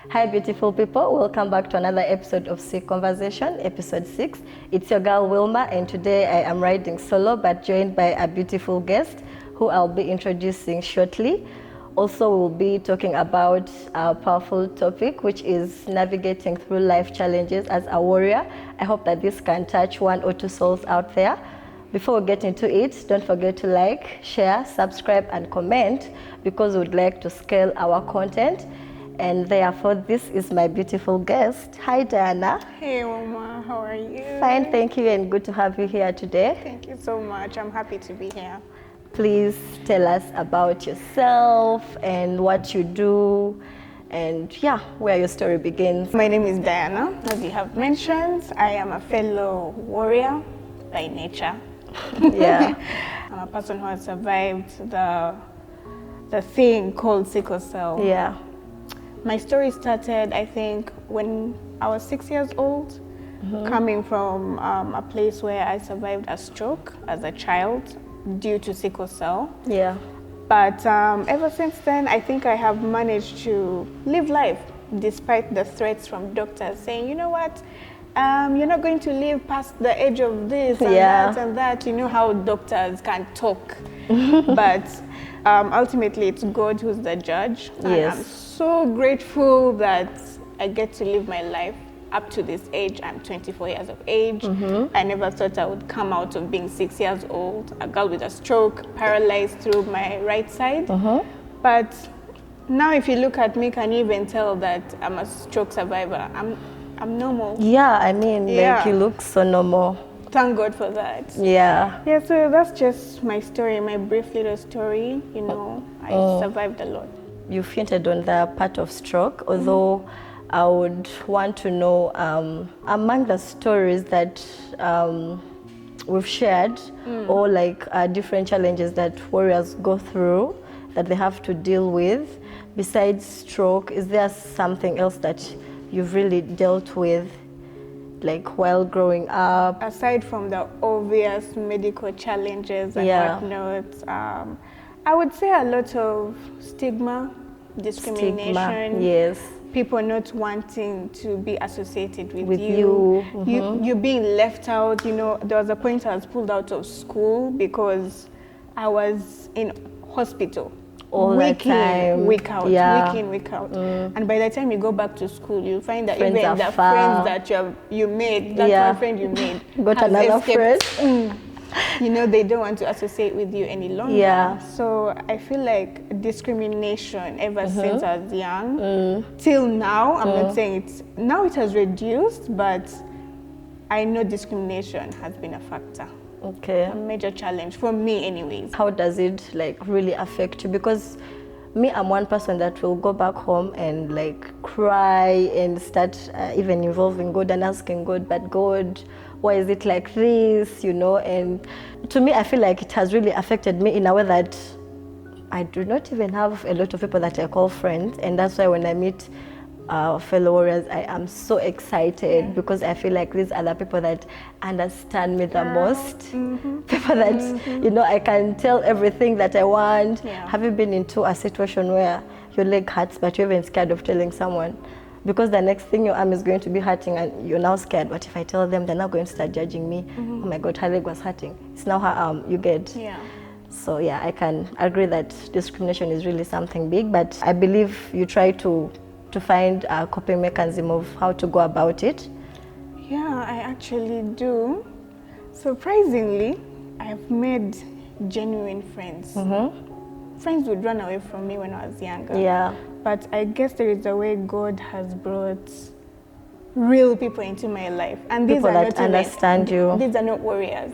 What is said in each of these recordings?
Hi beautiful people, welcome back to another episode of Sick Conversation, episode 6. It's your girl Wilma, and today I am riding solo but joined by a beautiful guest who I'll be introducing shortly. Also, we'll be talking about our powerful topic, which is navigating through life challenges as a warrior. I hope that this can touch one or two souls out there. Before we get into it, don't forget to like, share, subscribe, and comment because we'd like to scale our content. And therefore, this is my beautiful guest. Hi, Diana. Hey, Wilma. How are you? Fine, thank you, and good to have you here today. Thank you so much. I'm happy to be here. Please tell us about yourself and what you do, and where your story begins. My name is Diana. As you have mentioned, I am a fellow warrior by nature. Yeah. I'm a person who has survived the thing called sickle cell. Yeah. My story started, I think, when I was 6 years old, coming from a place where I survived a stroke as a child due to sickle cell. Yeah. But ever since then, I think I have managed to live life despite the threats from doctors saying, you know what, you're not going to live past the age of this and that and that. You know how doctors can talk. But ultimately, it's God who's the judge. And Yes. I'm so grateful that I get to live my life up to this age. I'm 24 years of age. I never thought I would come out of being 6 years old, a girl with a stroke, paralyzed through my right side. But now if you look at me, can you even tell that I'm a stroke survivor? I'm normal. Yeah, I mean, like, you look so normal. Thank God for that. Yeah. Yeah, so that's just my story, my brief little story. You know, I survived a lot. You hinted on the part of stroke, although I would want to know, among the stories that we've shared, or like different challenges that warriors go through that they have to deal with, besides stroke, is there something else that you've really dealt with, like while growing up? Aside from the obvious medical challenges and whatnot, I would say a lot of stigma, discrimination. Yes. People not wanting to be associated with you. You being left out. You know, there was a point I was pulled out of school because I was in hospital. All week the time. in, week out, week in, week out. And by the time you go back to school, you find that Friends even the far. friends that you made, that one friend you made, got has another escaped. friend. You know, they don't want to associate with you any longer. Yeah. So I feel like discrimination ever since I was young till now, I'm not saying now it has reduced, but I know discrimination has been a factor. Okay. A major challenge for me anyways. How does it like really affect you? Because me, I'm one person that will go back home and like cry and start even involving God and asking God, but God, why is it like this, you know? And to me, I feel like it has really affected me in a way that I do not even have a lot of people that I call friends. And that's why when I meet fellow warriors, I am so excited because I feel like these are the people that understand me the most. People that, you know, I can tell everything that I want. Have you been into a situation where your leg hurts but you're even scared of telling someone? Because the next thing your arm is going to be hurting and you're now scared. But if I tell them, they're not going to start judging me. Oh my God, her leg was hurting. It's now her arm, you get. Yeah. So yeah, I can agree that discrimination is really something big, but I believe you try to find a coping mechanism of how to go about it. Yeah, I actually do. Surprisingly, I've made genuine friends. Friends would run away from me when I was younger. Yeah. But I guess there is a way God has brought real people into my life. And these People are that not understand you. These are not warriors.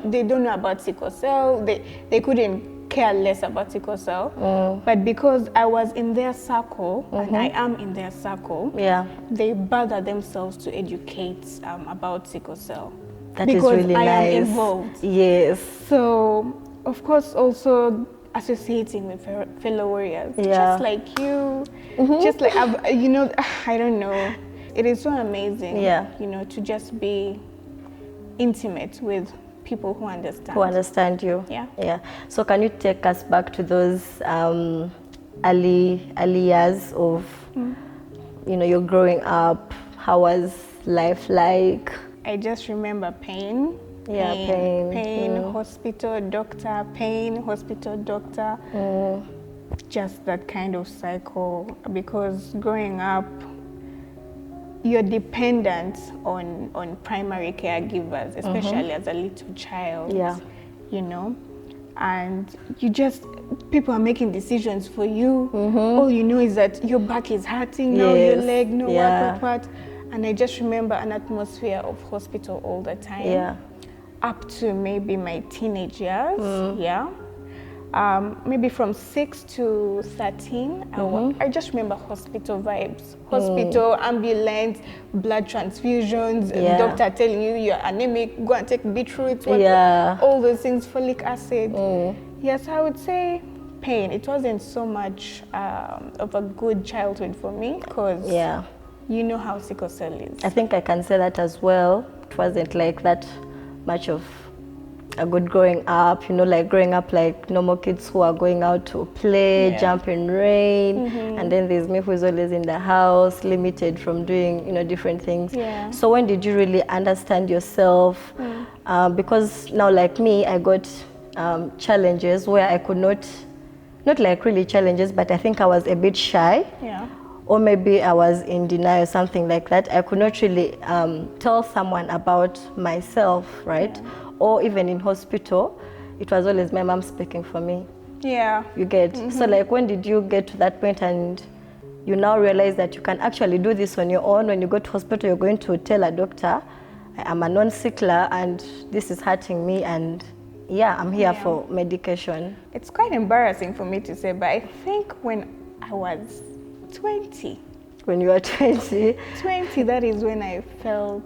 They don't know about sickle cell. They couldn't care less about sickle cell. But because I was in their circle, and I am in their circle, they bother themselves to educate about sickle cell. That because is really I nice. am involved. Yes. So, of course, also associating with fellow warriors, just like you, just like, you know, I don't know. It is so amazing, you know, to just be intimate with people who understand. Who understand you. Yeah. So can you take us back to those early years of you're growing up, how was life like? I just remember pain. Yeah, pain. Hospital, doctor, pain, hospital, doctor. Just that kind of cycle, because growing up, you're dependent on primary caregivers, especially as a little child. Yeah. And people are making decisions for you. All you know is that your back is hurting, now your leg, what. And I just remember an atmosphere of hospital all the time. Yeah. Up to maybe my teenage years, maybe from 6 to 13, I just remember hospital vibes. Hospital, ambulance, blood transfusions, doctor telling you you're anemic, go and take beetroot, all those things, folic acid. Yes, I would say pain. It wasn't so much of a good childhood for me, because you know how sickle cell is. I think I can say that as well. It wasn't like that much of a good growing up, like growing up like normal kids who are going out to play, jump in rain, and then there's me who's always in the house, limited from doing, different things. So when did you really understand yourself? Because now, like me, I got challenges where I could not like really challenges, but I think I was a bit shy. Or maybe I was in denial, something like that. I could not really tell someone about myself, right? Or even in hospital, it was always my mom speaking for me. You get? So like, when did you get to that point and you now realize that you can actually do this on your own? When you go to hospital, you're going to tell a doctor, I'm a non-sickler and this is hurting me, and I'm here for medication. It's quite embarrassing for me to say, but I think when I was 20. When you were 20? 20, that is when I felt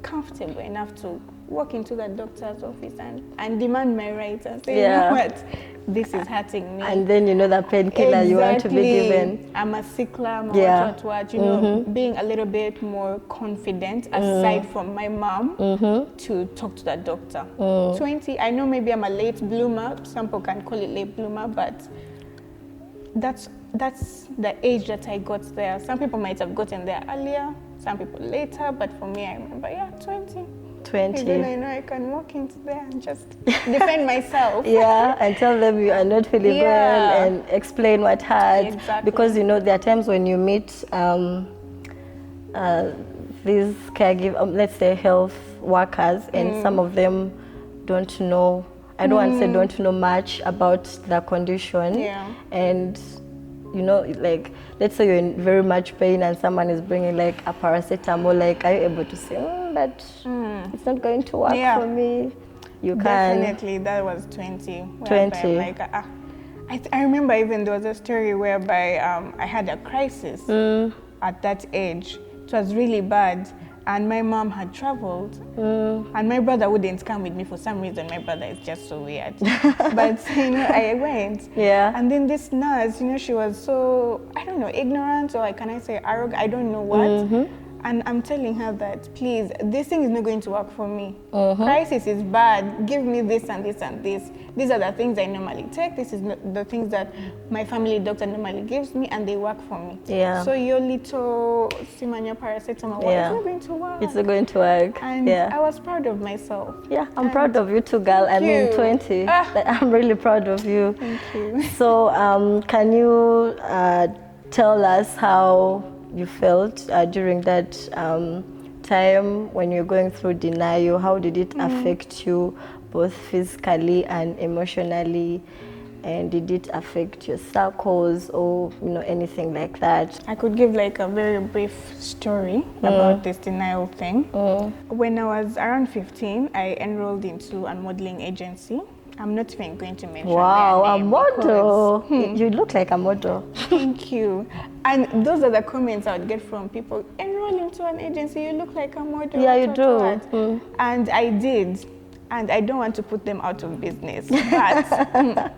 comfortable enough to walk into the doctor's office and demand my rights and say, you know what, this is hurting me. And then the painkiller you want to be given. I'm a sickler, I'm a what, being a little bit more confident aside from my mom to talk to the doctor. 20, I know maybe I'm a late bloomer, some people can call it late bloomer, but that's the age that I got there. Some people might have gotten there earlier, some people later, but for me, I remember, 20. 20. Then I know I can walk into there and just defend myself. And tell them you are not feeling well and explain what hurts. Exactly. Because, there are times when you meet these caregivers, let's say health workers, and some of them don't know, I don't want to say don't know much about the condition. And like, let's say you're in very much pain and someone is bringing like a paracetamol, like, are you able to say, but it's not going to work for me? You can. Definitely, that was 20. 20. I'm like, I remember even there was a story whereby I had a crisis at that age. It was really bad. And my mom had traveled, and my brother wouldn't come with me for some reason. My brother is just so weird. But, I went. And then this nurse, she was so, I don't know, ignorant, or can I say arrogant? I don't know what. And I'm telling her that, please, this thing is not going to work for me. Crisis is bad. Give me this and this and this. These are the things I normally take. This is the things that my family doctor normally gives me, and they work for me. So your little Simania paracetamol, it's not going to work. It's not going to work. And I was proud of myself. I'm proud of you too, girl. I mean, 20. I'm really proud of you. Thank you. So can you tell us how you felt during that time when you're going through denial? How did it affect you, both physically and emotionally? And did it affect your circles or anything like that? I could give like a very brief story about this denial thing. When I was around 15, I enrolled into a modeling agency. I'm not even going to mention Wow, their a name model. Because, You look like a model. Thank you. And those are the comments I would get from people. Enroll into an agency, you look like a model. Yeah, you do. And I did. And I don't want to put them out of business. But,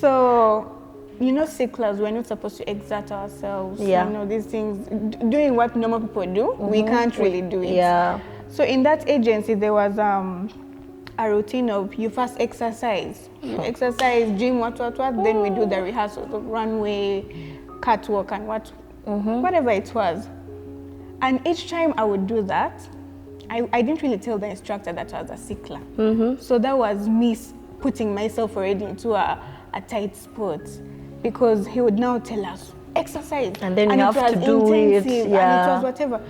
so, sicklers, we're not supposed to exert ourselves. These things, doing what normal people do, we can't really do it. So in that agency, there was a routine of you first exercise. You exercise, gym, what, then we do the rehearsals of runway, catwalk, and whatever it was. And each time I would do that, I didn't really tell the instructor that I was a sickler. So that was me putting myself already into a tight spot, because he would now tell us, exercise. And then you have to do it. Yeah. And it was whatever.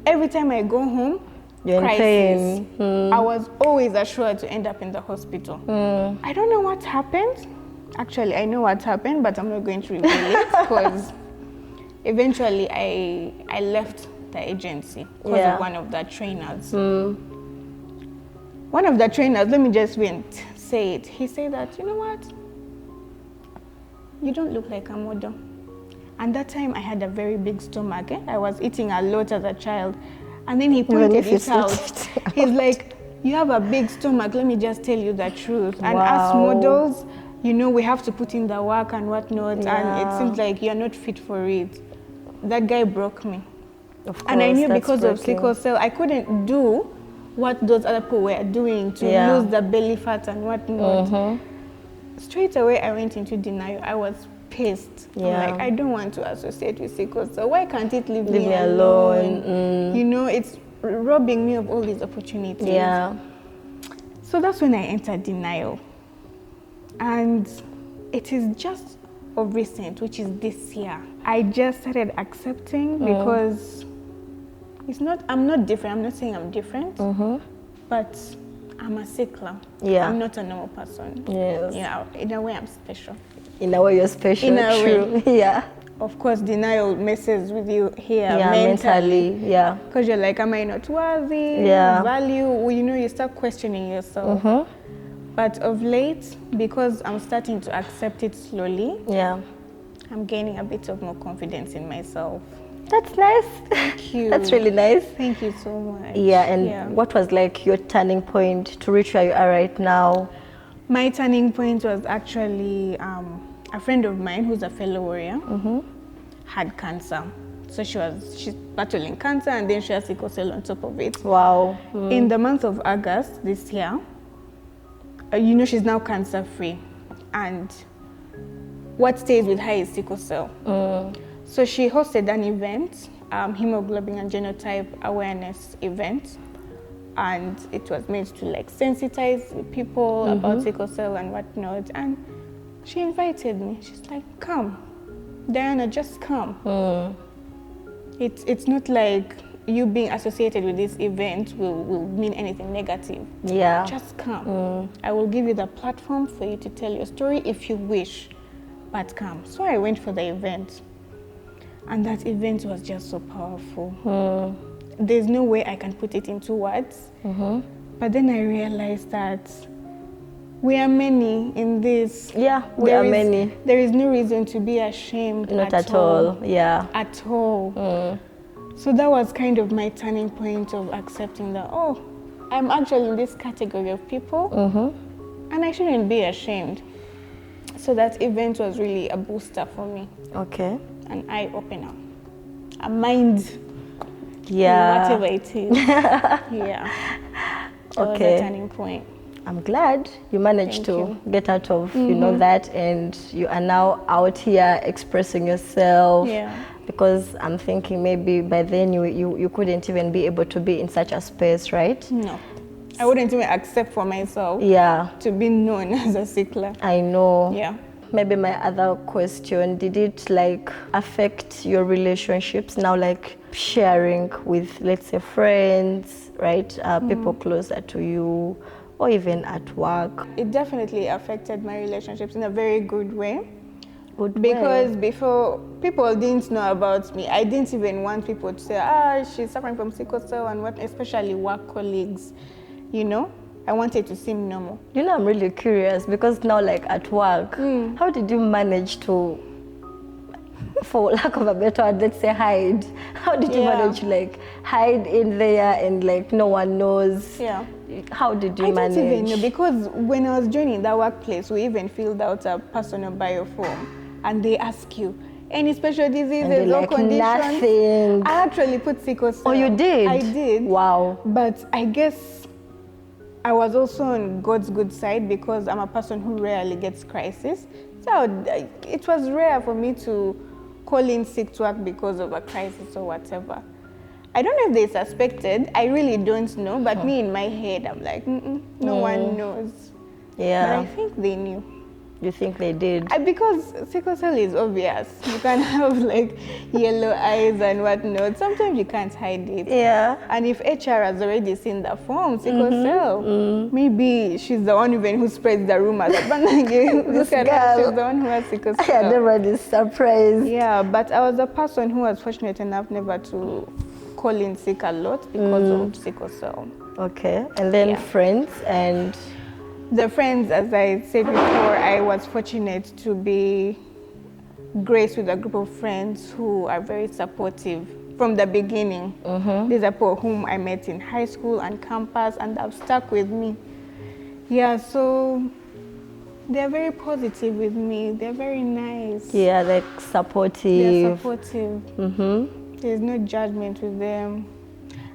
Every time I go home, you're crisis. in pain. I was always assured to end up in the hospital. I don't know what happened. Actually, I know what happened, but I'm not going to reveal it, because eventually I left the agency because of one of the trainers. One of the trainers, let me just say it. He said that, you know what? You don't look like a model. And that time I had a very big stomach. I was eating a lot as a child. And then he pointed it out. He's like, you have a big stomach, let me just tell you the truth. And as models, you know, we have to put in the work and whatnot. And it seems like you're not fit for it. That guy broke me. Of course, and I knew because breaking. of sickle cell, I couldn't do what those other people were doing to lose the belly fat and whatnot. Straight away, I went into denial. I was pissed. I'm like, I don't want to associate with sickle cell. Why can't it leave me alone? You know, it's robbing me of all these opportunities. So that's when I entered denial. And it is just of recent, which is this year, I just started accepting, because I'm not different. I'm not saying I'm different, but I'm a sickler. I'm not a normal person. In a way, I'm special. In a way, you're special. In a way. Of course, denial messes with you here mentally. Because you're like, am I not worthy? Value? You know, you start questioning yourself. But of late, because I'm starting to accept it slowly, I'm gaining a bit of more confidence in myself. That's nice. Thank you. That's really nice. Thank you so much. And what was like your turning point to reach where you are right now? My turning point was actually a friend of mine who's a fellow warrior had cancer. So she's battling cancer, and then she has sickle cell on top of it. Wow. In the month of August this year, you know, she's now cancer free, and what stays with her is sickle cell. So she hosted an event, hemoglobin and genotype awareness event, and it was meant to like sensitize people about sickle cell and whatnot. And she invited me. She's like, "Come, Diana, just come." It's not like you being associated with this event will mean anything negative. Just come. I will give you the platform for you to tell your story if you wish, but come. So I went for the event, and that event was just so powerful. There's no way I can put it into words, but then I realized that we are many in this. We are many. There is no reason to be ashamed. Not at all. At all. So that was kind of my turning point of accepting that, oh, I'm actually in this category of people, and I shouldn't be ashamed. So that event was really a booster for me. An eye-opener. A mind. Whatever it is. That was a turning point. I'm glad you managed to get out of you know that, and you are now out here expressing yourself. Because I'm thinking maybe by then you couldn't even be able to be in such a space, right? No, I wouldn't even accept for myself to be known as a sickler. I know. Maybe my other question, did it like affect your relationships now, like sharing with, let's say, friends, right? People closer to you, or even at work? It definitely affected my relationships in a very good way. Because before, people didn't know about me. I didn't even want people to say, she's suffering from sickle cell and what, especially work colleagues, you know? I wanted to seem normal. You know, I'm really curious because now, like at work, how did you manage to, for lack of a better word, let's say hide? How did you manage to like hide in there and like no one knows? How did you manage? I don't even know, because when I was joining that workplace, we even filled out a personal bio form. And they ask you, any special diseases or conditions? Nothing. I actually put sickle cell. Oh, you did? I did. Wow. But I guess I was also on God's good side, because I'm a person who rarely gets crisis. So it was rare for me to call in sick to work because of a crisis or whatever. I don't know if they suspected. I really don't know. But me in my head, I'm like, no one knows. Yeah. But I think they knew. You think they did? Because sickle cell is obvious. You can have like yellow eyes and whatnot. Sometimes you can't hide it. Yeah. And if HR has already seen the form, sickle cell, maybe she's the one even who spreads the rumors. Look at her, she's the one who has sickle cell. Yeah, everybody's surprised. Yeah, but I was a person who was fortunate enough never to call in sick a lot because of sickle cell. Okay, and then friends and... The friends, as I said before, I was fortunate to be graced with a group of friends who are very supportive from the beginning. These are people whom I met in high school and campus and have stuck with me. Yeah, so they're very positive with me. They're very nice. Yeah, like supportive. They're supportive. There's no judgment with them.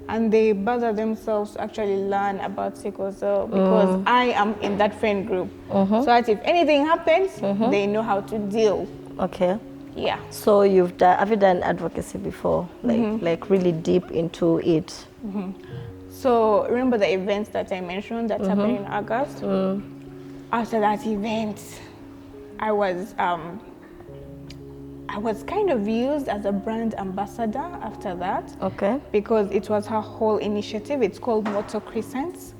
And they bother themselves to actually learn about sickle cell because I am in that friend group. So that if anything happens, they know how to deal. Okay. Yeah. So have you done advocacy before? Like really deep into it? So remember the events that I mentioned that happened in August? After that event, I was kind of used as a brand ambassador after that. Okay. Because it was her whole initiative. It's called Moto Crescents.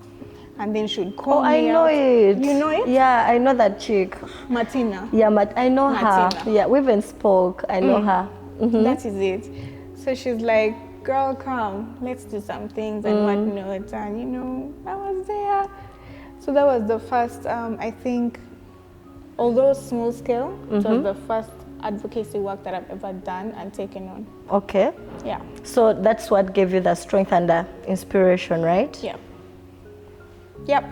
And then she'd call me I know it. You know it? Yeah, I know that chick. Martina. Yeah, I know Martina. her. Yeah, we even spoke. I know her. That is it. So she's like, girl, come, let's do some things and whatnot. And you know, I was there. So that was the first, I think, although small scale, it was the first advocacy work that I've ever done and taken on. Okay. Yeah. So that's what gave you the strength and the inspiration, right? Yeah. Yep.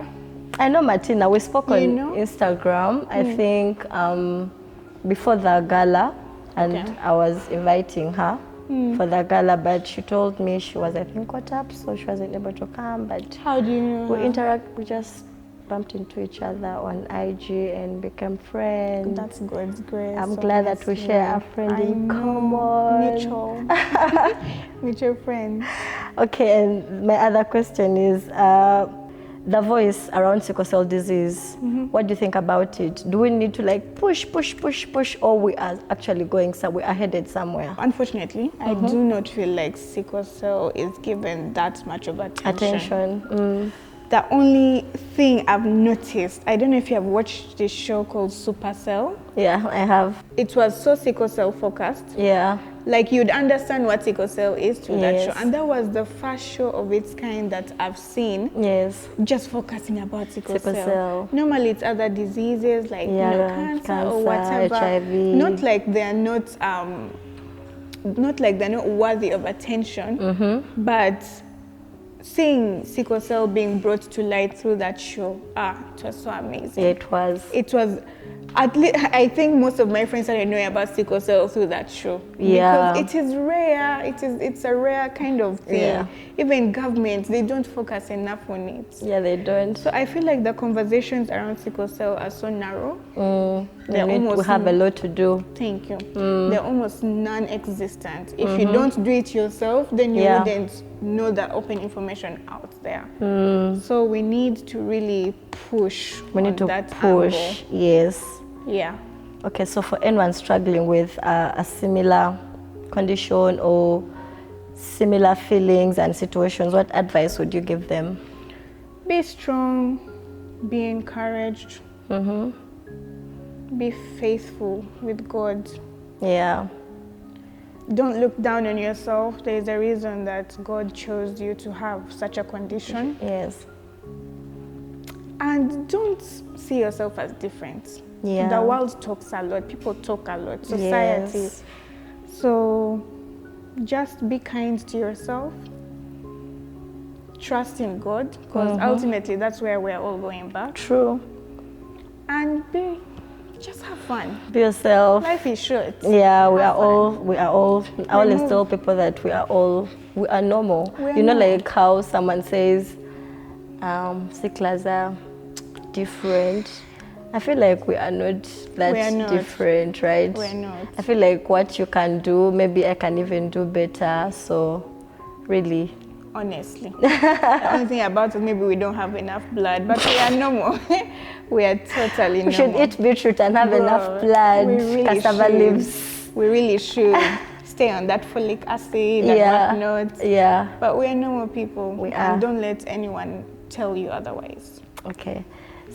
I know Martina, we spoke on Instagram, I Mm. think before the gala, and I was inviting her for the gala, but she told me she was, I think, caught up, so she wasn't able to come. But how do you know we her? we just bumped into each other on IG and became friends. That's God's grace. I'm glad that we share a friend in common. Mutual. Mutual friends. Okay, and my other question is, the voice around sickle cell disease, what do you think about it? Do we need to like push, or we are actually going somewhere, we are headed somewhere? Unfortunately, I do not feel like sickle cell is given that much of attention. The only thing I've noticed, I don't know if you have watched this show called Supercell. Yeah, I have. It was so sickle cell focused. Yeah. Like you'd understand what sickle cell is through that show. And that was the first show of its kind that I've seen. Yes. Just focusing about sickle cell. Normally it's other diseases like cancer or whatever. HIV. Not like they're not worthy of attention, but seeing sickle cell being brought to light through that show, it was so amazing. It was. It was, at least, I think most of my friends started knowing about sickle cell through that show. Yeah. Because it is rare, it's a rare kind of thing. Yeah. Even governments, they don't focus enough on it. Yeah, they don't. So I feel like the conversations around sickle cell are so narrow. We have a lot to do. Thank you. They're almost non-existent. If you don't do it yourself, then you wouldn't know the open information out there. So we need to really push. We need to push, angle. Yes. Yeah. Okay, so for anyone struggling with a similar condition or similar feelings and situations, what advice would you give them? Be strong, be encouraged, be faithful with God. Yeah. Don't look down on yourself. There is a reason that God chose you to have such a condition. Yes. And don't see yourself as different. Yeah. The world talks a lot. People talk a lot. Society. Yes. So just be kind to yourself. Trust in God, because ultimately that's where we're all going back. True. And just have fun. Be yourself. Life is short. Yeah, we are all, I always tell people that we are normal. You know, like how someone says, sicklers are different. I feel like we are not that We are not. different, right? We're not. I feel like what you can do, maybe I can even do better. So, really. Honestly. The only thing about it, maybe we don't have enough blood, but we are normal. We are totally normal. We should eat beetroot and have enough blood, We really cassava should. leaves. We really should stay on that folic acid Yeah. and whatnot. Yeah. But we are normal people. We and are. don't let anyone tell you otherwise. Okay.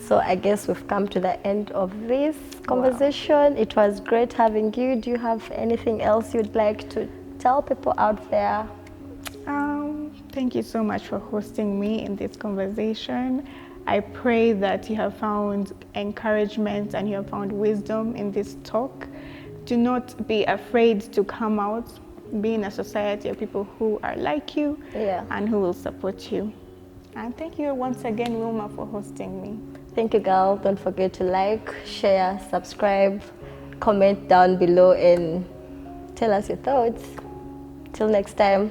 So I guess we've come to the end of this conversation. Wow. It was great having you. Do you have anything else you'd like to tell people out there? Thank you so much for hosting me in this conversation. I pray that you have found encouragement and you have found wisdom in this talk. Do not be afraid to come out. Be in a society of people who are like you and who will support you. And thank you once again, Wilma, for hosting me. Thank you, girl. Don't forget to like, share, subscribe, comment down below and tell us your thoughts. Till next time.